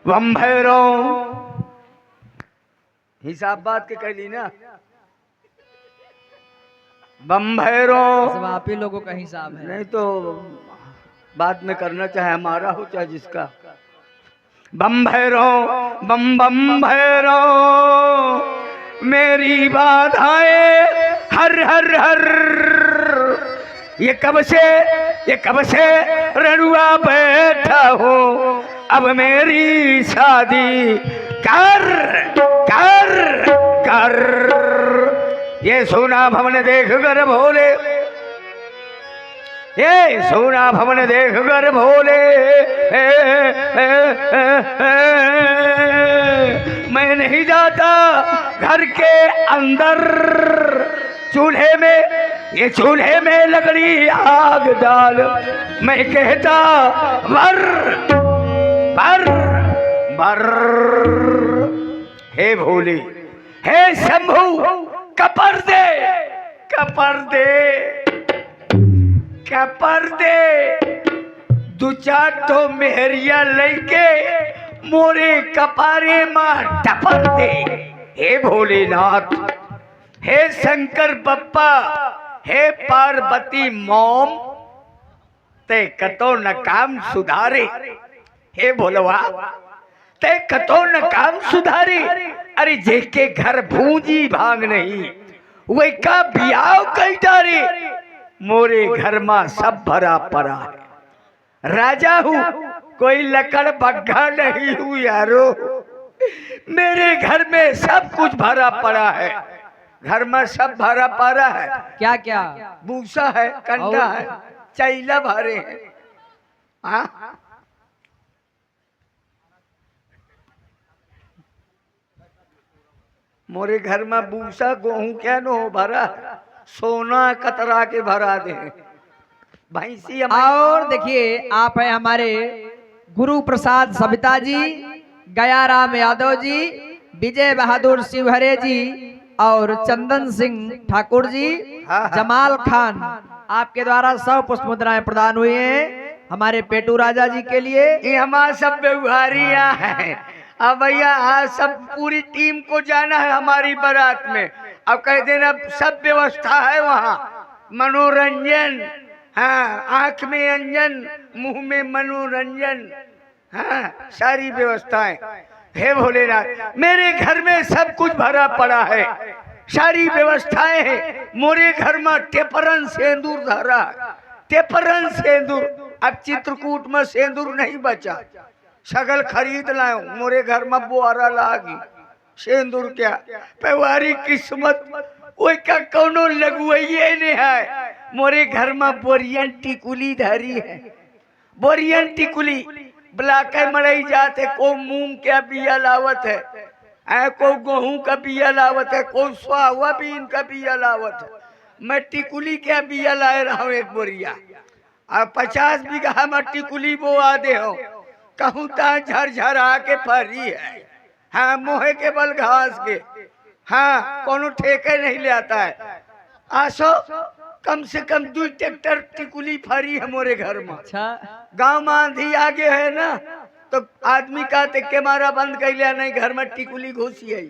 बम भैरव। हिसाब बात के कहली ना, बम भैरव। सब आप ही लोगों का हिसाब है। नहीं तो बाद में करना चाहे हमारा हो चाहे जिसका। बम भैरव बम बम भैरव मेरी बाधाएं हर हर हर। ये कब से रनुआ बैठा हो, अब मेरी शादी कर कर कर। ये सोना भवन देख कर भोले, ये सोना भवन देख कर भोले, मैं नहीं जाता घर के अंदर। चूल्हे में, ये चूल्हे में लकड़ी आग डाल, मैं कहता बर बर बर। हे भोले, हे शंभू, कपर दे कपर दे कपर दे। दो चार तो मेहरिया लेके मोरे कपारे मां टपर दे। हे भोलेनाथ, हे शंकर बप्पा, हे पार्वती मोम, ते कतो न काम सुधारे। हे भोलवा, ते कतो न काम सुधारे। अरे जेके घर भूंजी भांग नहीं, वे का बियाह कई डारे। मोरे घर में सब भरा पड़ा है। राजा हूँ, कोई लकड़ बग्घा नहीं हूँ यारो। मेरे घर में सब कुछ भरा पड़ा है। घर में सब भरा पड़ा है। क्या क्या? भूसा है, कंडा है, चैला भरे हैं। हाँ, मोरे घर में भूसा गेहूं क्या नो भरा, सोना कतरा के भरा दे भैंसी। और देखिए, आप है हमारे गुरु प्रसाद सविता जी, गया राम यादव जी, विजय बहादुर शिवहरे जी और चंदन सिंह ठाकुर जी, जमाल खान, आपके द्वारा 100 पुष्प मुद्राएं प्रदान हुई हैं हमारे पेटू राजा जी के लिए। ये हमारा सब व्यवहारिया है। अब भैया आज सब पूरी टीम को जाना है हमारी बारात में। अब कह देना सब व्यवस्था है वहाँ, मनोरंजन, हाँ, आंख में अंजन, मुंह में मनोरंजन, हाँ, सारी व्यवस्थाएं। हे भोलेनाथ, मेरे घर में सब कुछ भरा पड़ा है, सारी व्यवस्थाएं हैं। मोरे घर में टेपरन सेंदूर धरा, टेपरन सेंदूर। अब चित्रकूट में सेंदूर नहीं बचा, सगल खरीद लाओ। मोरे घर में बोआरा लागी, सेंदूर क्या पेवारी किस्मत, कोई का कोनो लगुइये नहीं है। मोरे घर में बोरियन टिकुली धरी है, बोरियन टिकुली। ब्लाके मड़ई जाते, को मूंग का बिया लावत है, को गेहूं का बिया लावत है, को सोयाबीन का बिया लावत है। मैं टिकुली का बिया लाए रहा हूँ एक बोरिया। और 50 बीघा में टिकुली बोआ दे हो, कहूँ ता झरझरा के फरी है। हाँ, मोहे के बल घास के, हाँ, कोनो ठेके नहीं ले आता है। आसो कम से कम 2 ट्रैक्टर टिकुली फरी है मोरे घर में। अच्छा, गांव में आंधी आगे है ना, तो आदमी का के मारा बंद कर लिया, नहीं घर में टिकुली घुसी है।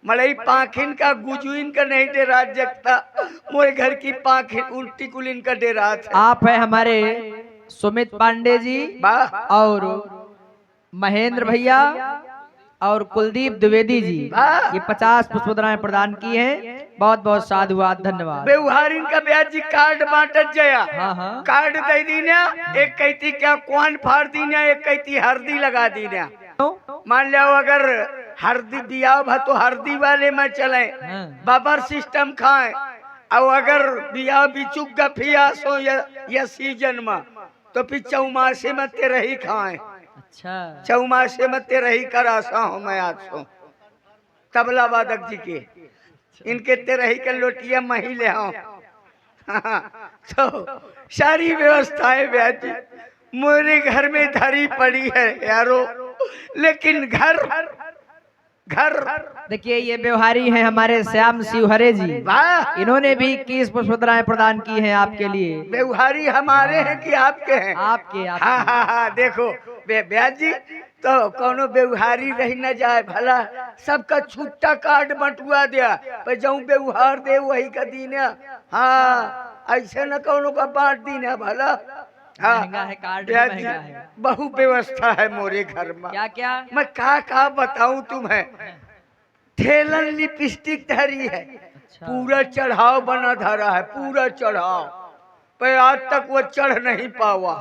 मलई पाखिन का गुजुइन का नहीं डेरा जगता, मोरे घर की पाखिन उल्टी कुलिन का डेरा। आप है हमारे सुमित पांडे जी और महेंद्र भैया और कुलदीप द्विवेदी जी, ये 50 पुष्प मुद्राएं प्रदान की हैं। बहुत बहुत साधुवाद, धन्यवाद। व्यवहारिन का ब्याज जी कार्ड बांटत जया। हाँ। कार्ड दे दीना, एक कहती क्या कौन फाड़ दीना, एक कहती हल्दी लगा दीना। मान लो अगर हल्दी बिया भा तो हल्दी वाले में चले, बाबर सिस्टम खाए। और अगर बिया बिचुक गफिया सो या सीजन में, तो फिर चौमासे में तेरही खाए। अच्छा, चौमासे में तेरही करा सा हूँ मैं आज सो तबला वादक जी के, इनके तेरही के लोटिया मही ले आओ। तो सारी व्यवस्थाएं ब्याजी मेरे घर में धरी पड़ी है यारो। लेकिन घर देखिए, ये व्यवहारी हैं हमारे श्याम शिवहरे जी, इन्होंने भी 21 पुष्प मुद्राएं प्रदान की हैं आपके लिए। व्यवहारी हमारे हैं कि आपके हैं? आपके। हाँ हाँ हाँ, देखो ब्याज जी, तो कोनो व्यवहारी रही न जाए भला सबका छुट्टा कार्ड बंटुआ दिया पर जाऊं व्यवहार दे वही का दिन है। हाँ ऐसे न कोनो का बांट दिन है भला। हाँ महंगा है कार्ड भी ब्याज महंगा है। बहु व्यवस्था है मोरे घर में। क्या क्या? मैं का बताऊं तुम्हें। ठेलन लिपस्टिक धरी है, अच्छा। पूरा चढ़ाव बना धरा है, पूरा चढ़ाव पर आज तक वो चढ़ नहीं पावा।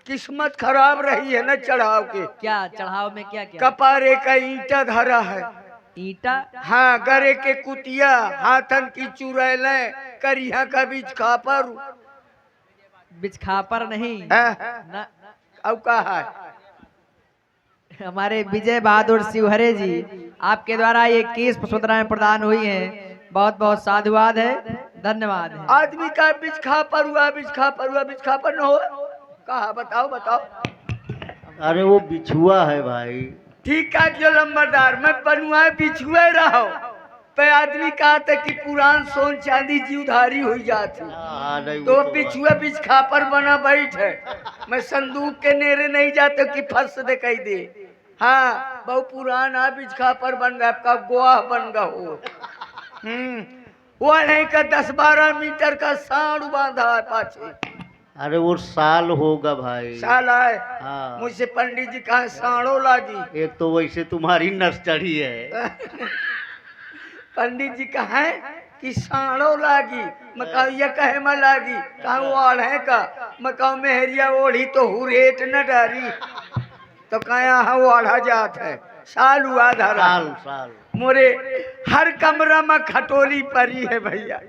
किस्मत खराब रही है ना चढ़ाव के। क्या चढ़ाव में क्या क्या? कपारे का ईंटा धरा है। ईटा? हाँ गरे के कुतिया, हाथन की चुड़ैले, करिया का बीच खापर। बिचखापर नहीं हाँ? न, अब कहा है हमारे विजय बहादुर शिवहरे जी आपके द्वारा ये 21 पुष्पद्राएं प्रदान हुई हैं। बहुत बहुत साधुवाद है, धन्यवाद है। आदमी का बीच खापर हुआ, बीच खापर हुआ, बीच खापर न हो कहा बताओ बताओ। अरे वो बिछुआ है भाई। ठीक है जो लंबरदार मैं बनुआ बिछुए रहो पे आदमी कहा था कि पुरान सोन चांदी जीवधारी हुई जाती नहीं तो वो तो बिछुआ बीच खापर बना बैठे। मैं संदूक के नेरे नहीं जाते कि फर्श दिखाई दे। हाँ बहु पुराना बीच खापर बन गया, आपका गोहा बन गया हो। वो नहीं का 10-12 मीटर का सांड बांधा है पाछे। अरे वो साल होगा भाई। साल है। हाँ। मुझसे पंडित जी कहा सांडो लागी। एक तो वैसे तुम्हारी नस चढ़ी है। पंडित जी कहा कि सांडो लागी। मैं कहूँ ये कहे में लागी, कहा ओढ़ है का। मैं कहूँ मेहरिया ओढ़ी तो हुरेट न डारी तो कहा ओढ़ा जात है। साल हुआ धरा साल साल मोरे हर कमरा में खटोली परी है भैया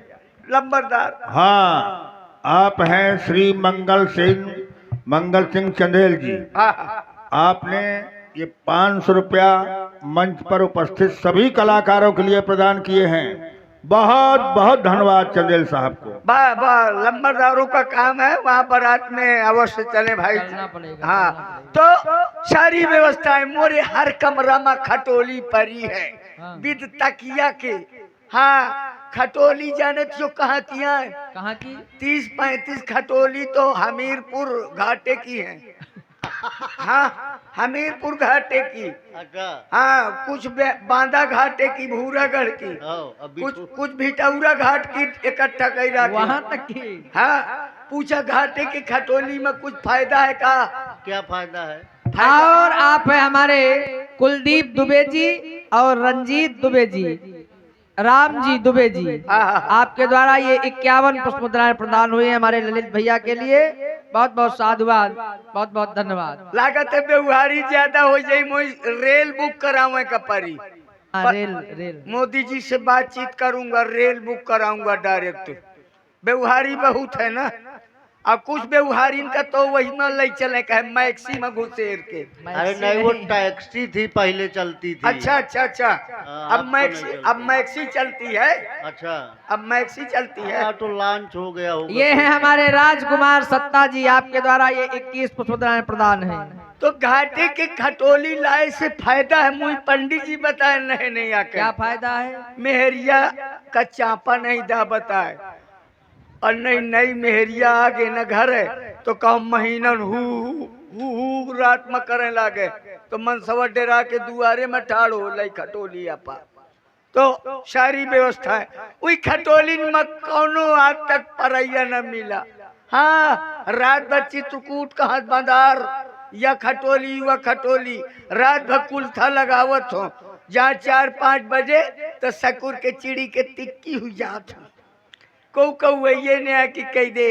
लंबरदार। हाँ आप हैं श्री मंगल सिंह चंदेल जी। आपने ये 500 रुपया मंच पर उपस्थित सभी कलाकारों के लिए प्रदान किए हैं। बहुत बहुत धन्यवाद चंदेल साहब को। वाह लंबरदारों का काम है, वहाँ बारात में अवश्य चले भाई। चलना पड़ेगा, हाँ चलना पड़ेगा। तो सारी व्यवस्थाएं मोरे हर कमरा में खटोली परी है हाँ। विद तकिया के। हाँ खटोली जाने जो कहाँ की है? कहाँ की? 30-35 खटोली तो हमीरपुर घाटे की है। हाँ हमीरपुर घाटे की। अच्छा। हाँ कुछ बांदा घाटे की, भूरागढ़ की, कुछ भिटौरा घाट की इकट्ठा कई रखी। वहाँ तक की? हाँ पूछा घाटे की खटोली में कुछ फायदा है का? क्या फायदा है? और आप है हमारे कुलदीप दुबे जी और रंजीत दुबे जी, राम जी दुबे जी, आपके द्वारा ये 51 पुष्पमुद्राएं प्रदान हुई है हमारे ललित भैया के लिए। बहुत बहुत साधुवाद, बहुत बहुत धन्यवाद। लागत है व्यवहारी ज्यादा हो जाए, रेल बुक करावे का परी। रेल मोदी जी से बातचीत करूंगा, रेल बुक कराऊंगा डायरेक्ट। व्यवहारी बहुत है ना, अब कुछ व्यवहारी का तो वही में ले चले का है मैक्सी में घुसेर के। अरे नहीं वो टैक्सी थी पहले चलती थी। अच्छा अब मैक्सी चलती है। अच्छा अब मैक्सी चलती है। तो लॉन्च हो गया होगा। ये है हमारे राजकुमार सत्ता जी, आपके द्वारा ये 21 पुष्पमुद्राएं प्रदान है। तो घाटे के खटोली लाए से फायदा है, मुझे पंडित जी बताए नहीं आके। क्या फायदा है? मेहरिया का चापा नहीं दा बताए, और नई मेहरिया आगे न घर है तो कम महीनन हु रात में करे लागे तो मनसवा डेरा के दुआरे में ठाड़ हो लाई खटोली आपा। तो सारी व्यवस्था है वही खटोली में कोनो आज तक परैया न मिला। हाँ रात भर चित्रकूट का हाथ बंदार या खटोली व खटोली रात भर कुल्था लगावत हो। जहाँ 4-5 बजे तो सकुर के चिड़ी के टिक्की हुई जात हो। कौ ये ने आके कह दे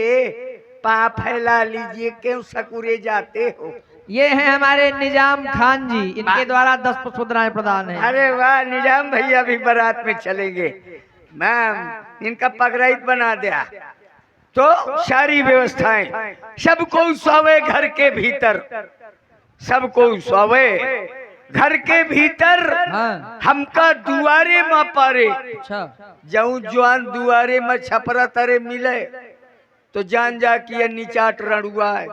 पा फैला लीजिए, क्यों सकुरे जाते हो। ये है हमारे निजाम खान जी, इनके द्वारा 10 पुष्पमुद्राएं प्रदान है। अरे वाह निजाम भैया भी बारात में चलेंगे। मैम इनका पगराइत बना दिया। तो सारी व्यवस्थाएं सबको सोवे घर के भीतर, सबको सोवे घर के भीतर। हाँ। हमका दुआरे में पारे अच्छा जाऊं जवान दुआरे में छपरा तरे मिले तो जान जा कि ये निचाट रणुआ है।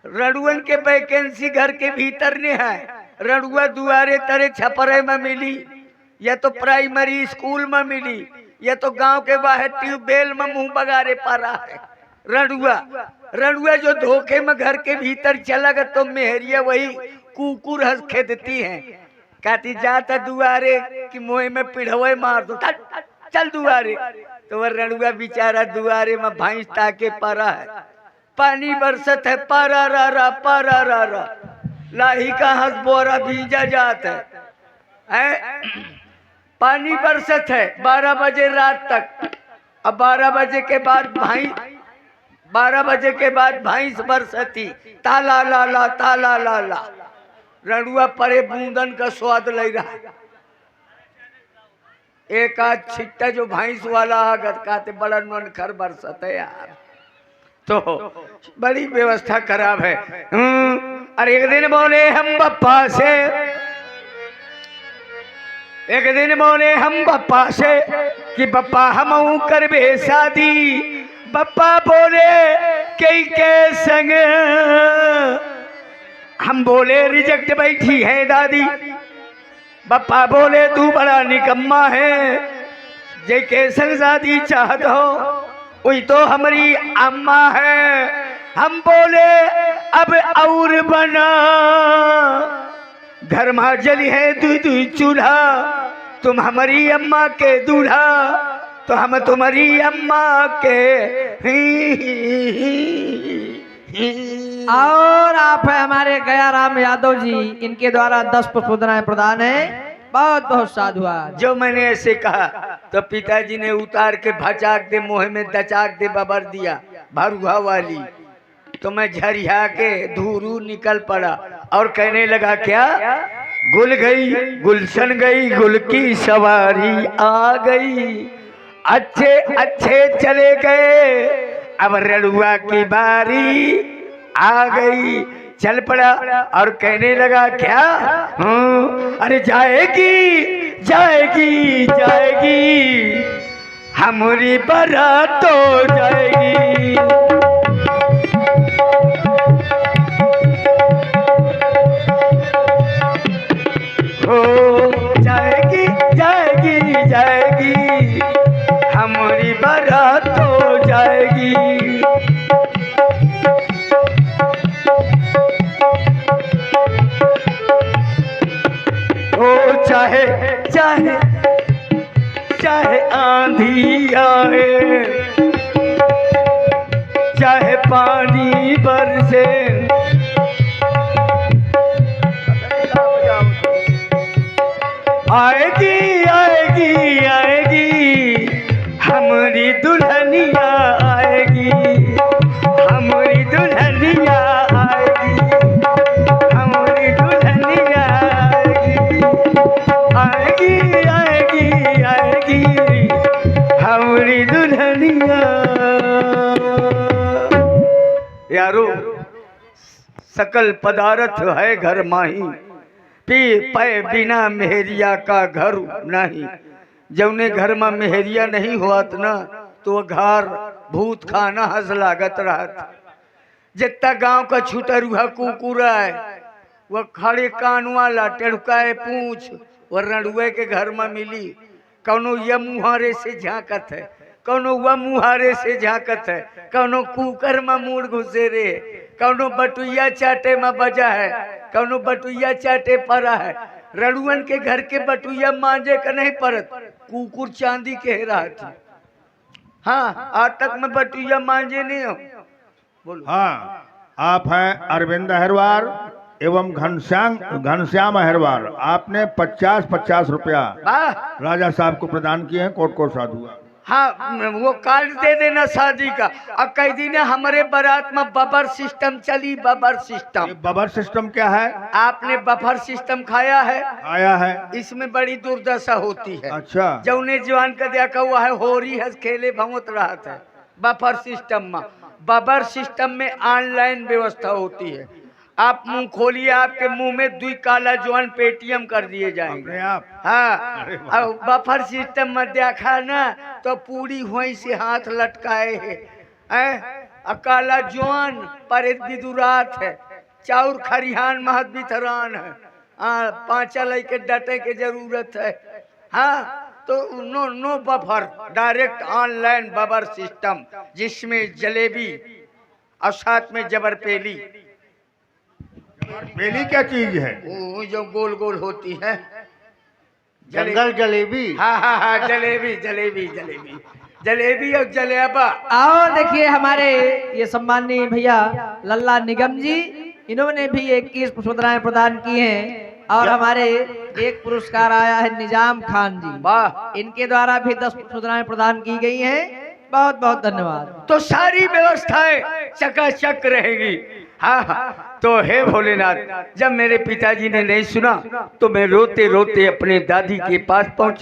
रणुअन के वैकेंसी घर के भीतर नहीं है। रणुआ दुआरे तरे छपरे में मिली, या तो प्राइमरी स्कूल में मिली, या तो गांव के बाहर ट्यूबवेल में मुंह बगारे पारा है। रणुआ जो धोखे में घर के भीतर चला गया तो मेहरिया वही कुकुर हंस खेदती हैं, कहती जाता दुआरे कि मोह में पिढ़वे मार दो, चल दुआरे। तो वह रणुआ बेचारा दुआरे में भैंस ताके परा है, पानी बरसत है, पारा रा लाही का हंस बोरा भीजा जात है, पानी बरसत है 12 बजे रात तक। अब 12 बजे के बाद भैंस बरसती, ताला ला रणुआ परे बूंदन का स्वाद ले रहा है। एक आध छिट्टा जो भैंस वाला आगत कहते बड़ा ननखर बरसत है यार, तो बड़ी व्यवस्था खराब है। और एक दिन बोले हम बप्पा से कि बप्पा हम करबे शादी। बप्पा बोले कई के संग, हम बोले रिजेक्ट बैठी है दादी। बप्पा बोले तू बड़ा निकम्मा है, जे के संग शादी चाहत हो वही तो हमारी अम्मा है। हम बोले अब और बना, घर में जली है दू चूल्हा, तुम हमारी अम्मा के दूल्हा तो हम तुम्हारी अम्मा के। और आप है हमारे गयाराम यादव जी, इनके द्वारा 10 पुष्पदान प्रदान है। बहुत बहुत साधुवाद। जो मैंने ऐसे कहा तो पिताजी ने उतार के भचाक दे, मोह में दचाक दे बबर दिया भरुआ वाली। तो मैं झरिया के धूरू निकल पड़ा और कहने लगा क्या, गुल गई गुलशन गई, गुल की सवारी आ गई, अच्छे चले गए, अब रणुआ की बारी आ गई। चल पड़ा और कहने लगा क्या, अरे जाएगी हमारी बारात तो जाएगी। हो जाएगी हमारी बारात तो जाएगी। ओ चाहे आंधी आए, चाहे पानी बरसे, आएगी हमारी दुल्हनिया आएगी, हमारी दुल्हनिया आएगी, हमारी दुल्हनिया आएगी हमारी दुल्हनिया। यारो सकल पदार्थ है घर माही, पी पे बिना मेहरिया का घर नहीं। जौने घर में मेहरिया नहीं होत ना तो घर भूत खाना हंस लागत रहत। जितना गांव का छुटरुहा कुकुरा है वह खड़े कान वाला टेढ़ुकाए पूछ वह रणुए के घर में मिली। कौनो यह मुहारे से झांकत है, कौनो वह मुहारे से झांकत है, कौनो कुकर में मूड घुसे रे, कौनो बटुइया चाटे में बजा है, कौनो बटुइया चाटे पड़ा है। रणुअन के घर के बटुइया मांजे का नहीं परत, कुकुर चांदी के रहा थी। हाँ आज तक में बटुइया मांजे नहीं हो। बोलो। हाँ, आप हैं अरविंद अहिरवार एवं घनश्याम अहिरवार। आपने 50 रुपया राजा साहब को प्रदान किए हैं। कोट कोट साधु। हाँ वो कार्ड दे देना शादी का। अब कई दिन हमारे बारात में बबर सिस्टम चली। बबर सिस्टम, बबर सिस्टम क्या है? आपने बफर सिस्टम खाया है? आया है। इसमें बड़ी दुर्दशा होती है। अच्छा। जौने जवान का देखा हुआ है होरी हंस खेले भवत रहा था। बफर सिस्टम में, बबर सिस्टम में ऑनलाइन व्यवस्था होती है। आप मुंह खोलिए, आपके मुंह में 2 काला जवान पेटीएम कर दिए जाएंगे। हाँ, अब बफर सिस्टम में देखा ना तो पूरी हुई से हाथ लटकाए है। काला जवान पर विदुरात है, चाउर खरिहान महत बिथरान है। 5 लेके डटे के जरूरत है। हाँ तो no buffer, direct online buffer system जिसमें जलेबी और साथ में जबरपेली। बेली क्या चीज है? वो जो गोल गोल होती है जंगल जलेबी। हाँ हाँ हाँ, जलेबी जलेबी जलेबी जलेबी और जलेबा। और देखिए हमारे ये सम्माननीय भैया लल्ला निगम जी, इन्होंने भी 21 मुद्राएं प्रदान की हैं। और हमारे एक पुरस्कार आया है निजाम खान जी, वाह। इनके द्वारा भी 10 मुद्राएं प्रदान की गई हैं। बहुत बहुत धन्यवाद। तो सारी व्यवस्थाएं चकाचक रहेगी। हाँ हाँ, तो हे भोलेनाथ, जब मेरे पिताजी ने नहीं सुना तो मैं रोते रोते अपने दादी के पास पहुंच